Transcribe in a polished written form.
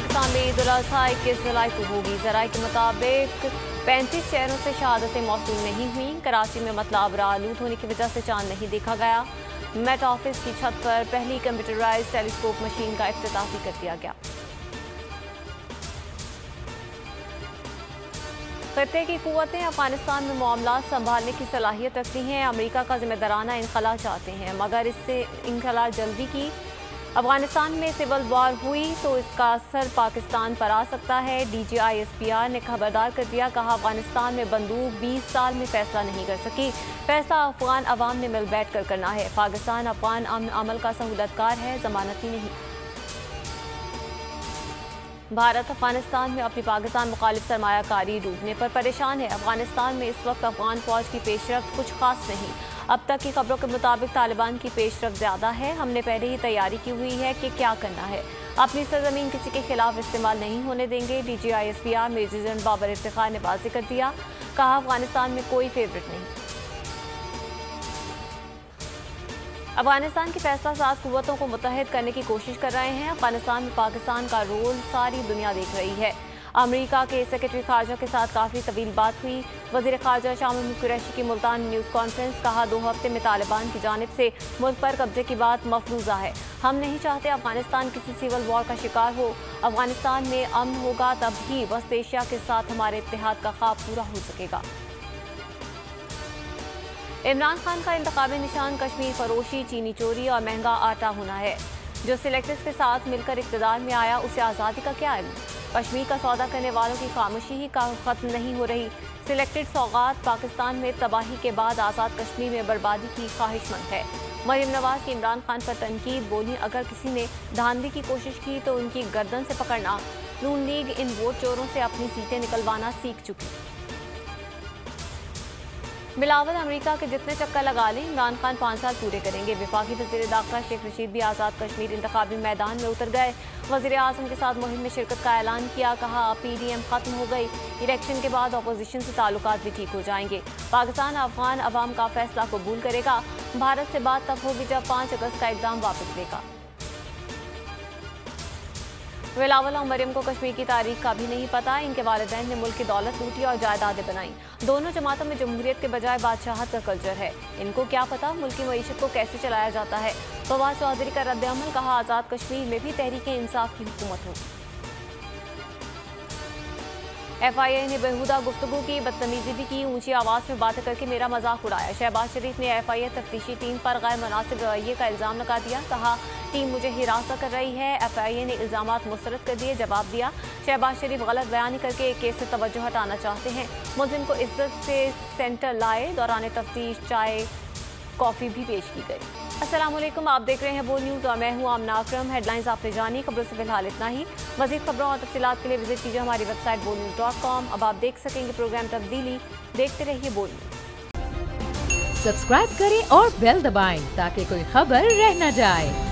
पाकिस्तान में ईद उल अज़हा 21 जुलाई को होगी। ज़राए के मुताबिक 35 शहरों से शहादतें मौसूल नहीं हुई। कराची में मतला आबरा आलूद होने की वजह से चांद नहीं देखा गया। मेट ऑफिस की छत पर पहली कंप्यूटराइज्ड टेलीस्कोप मशीन का इफ्तिताह भी कर दिया गया। खत्ते की कुव्वतें अफगानिस्तान में मामलात संभालने की सलाहियत रखती हैं। अमेरिका का जिम्मेदाराना इनखला चाहते हैं, मगर इससे इनखला जल्दी की अफगानिस्तान में सिविल वार हुई तो इसका असर पाकिस्तान पर आ सकता है। DGISPR ने खबरदार कर दिया, कहा अफगानिस्तान में बंदूक 20 साल में फैसला नहीं कर सकी। फैसला अफगान अवाम ने मिल बैठ कर करना है। पाकिस्तान अफगान अमन अमल का सहूलतकार है, जमानती नहीं। भारत अफगानिस्तान में अपनी पाकिस्तान मुखालिफ सरमायाकारी डूबने पर परेशान है। अफगानिस्तान में इस वक्त अफगान फौज की पेशरफ्त कुछ खास नहीं। अब तक की खबरों के मुताबिक तालिबान की पेशरफ्त ज़्यादा है। हमने पहले ही तैयारी की हुई है कि क्या करना है। अपनी सरजमीन किसी के खिलाफ इस्तेमाल नहीं होने देंगे। DGISPR major general Babar Iftikhar ने वाज़ेह कर दिया, कहा अफगानिस्तान में कोई फेवरेट नहीं। अफगानिस्तान की फैसला साज कुव्वतों को मुत्तहिद करने की कोशिश कर रहे हैं। अफगानिस्तान में पाकिस्तान का रोल सारी दुनिया देख रही है। अमेरिका के सेक्रेटरी खारजा के साथ काफ़ी तवील बात हुई। वज़ीर खारजा शाह महमूद कुरैशी की मुल्तान न्यूज़ कॉन्फ्रेंस, कहा 2 हफ्ते में तालिबान की जानिब से मुल्क पर कब्जे की बात मफरूज़ा है। हम नहीं चाहते अफगानिस्तान किसी सिविल वॉर का शिकार हो। अफगानिस्तान में अमन होगा तब ही वस्त एशिया के साथ हमारे इत्तेहाद का ख्वाब पूरा हो सकेगा। इमरान खान का इंतखाबी निशान कश्मीर फरोशी, चीनी चोरी और महंगा आटा होना है। जो सिलेक्टर्स के साथ मिलकर इक़्तिदार में आया उसे आज़ादी का क्या इल्म। कश्मीर का सौदा करने वालों की खामोशी ही ख़त्म नहीं हो रही। सिलेक्टेड सौगात पाकिस्तान में तबाही के बाद आज़ाद कश्मीर में बर्बादी की ख्वाहिशमंद है। मरीम नवाज की इमरान खान पर तनकीद, बोली अगर किसी ने धांधली की कोशिश की तो उनकी गर्दन से पकड़ना। नून लीग इन वोट चोरों से अपनी सीटें निकलवाना सीख चुकी। बिलावल अमेरिका के जितने चक्कर लगा लें इमरान खान 5 साल पूरे करेंगे। वफाकी वज़ीर दाखिला शेख रशीद भी आज़ाद कश्मीर इंतखाबी मैदान में उतर गए। वज़ीर आज़म के साथ मुहिम में शिरकत का ऐलान किया, कहा PDM ख़त्म हो गई। इलेक्शन के बाद अपोजिशन से ताल्लुकात भी ठीक हो जाएंगे। पाकिस्तान अफगान अवाम का फैसला कबूल करेगा। भारत से बात तब होगी जब 5 अगस्त का इक़दाम वापस लेगा। बिलावल और मरियम को कश्मीर की तारीख का भी नहीं पता। इनके वालिदैन ने मुल्क की दौलत लूटी और जायदादें बनाई। दोनों जमातों में जमहूरियत के बजाय बादशाहत का कल्चर है। इनको क्या पता मुल्क की मईशत को कैसे चलाया जाता है। फवाद चौधरी का रद्द-ए-अमल, कहा आज़ाद कश्मीर में भी तहरीक इंसाफ की हुकूमत हो। FIA ने बेहुदा गुफ्तगू की, बदतमीजी भी की, ऊंची आवाज़ में बातें करके मेरा मजाक उड़ाया। शहबाज शरीफ ने FIA तफ्तीशी टीम पर गैर मुनासिब रवैये का इल्ज़ाम लगा दिया, कहा टीम मुझे हिरासत कर रही है। FIA ने इल्ज़ामात मुस्तरद कर दिए, जवाब दिया शहबाज शरीफ गलत बयानी करके एक केस से तवज्जो हटाना चाहते हैं। मुलजिम को इज्जत से सेंटर लाए। दौरान तफ्तीश चाय कॉफ़ी भी पेश की गई। अस्सलाम वालेकुम, आप देख रहे हैं बोल न्यूज़ और मैं हूँ आमना अकरम। हेडलाइंस आपने जानी, खबरों से फिलहाल इतना ही। मज़ीद खबरों और तफसीलात के लिए विजिट कीजिए हमारी वेबसाइट bolnews.com। अब आप देख सकेंगे प्रोग्राम तब्दीली। देखते रहिए बोल न्यूज़। सब्सक्राइब करें और बेल दबाएं ताकि कोई खबर रह न जाए।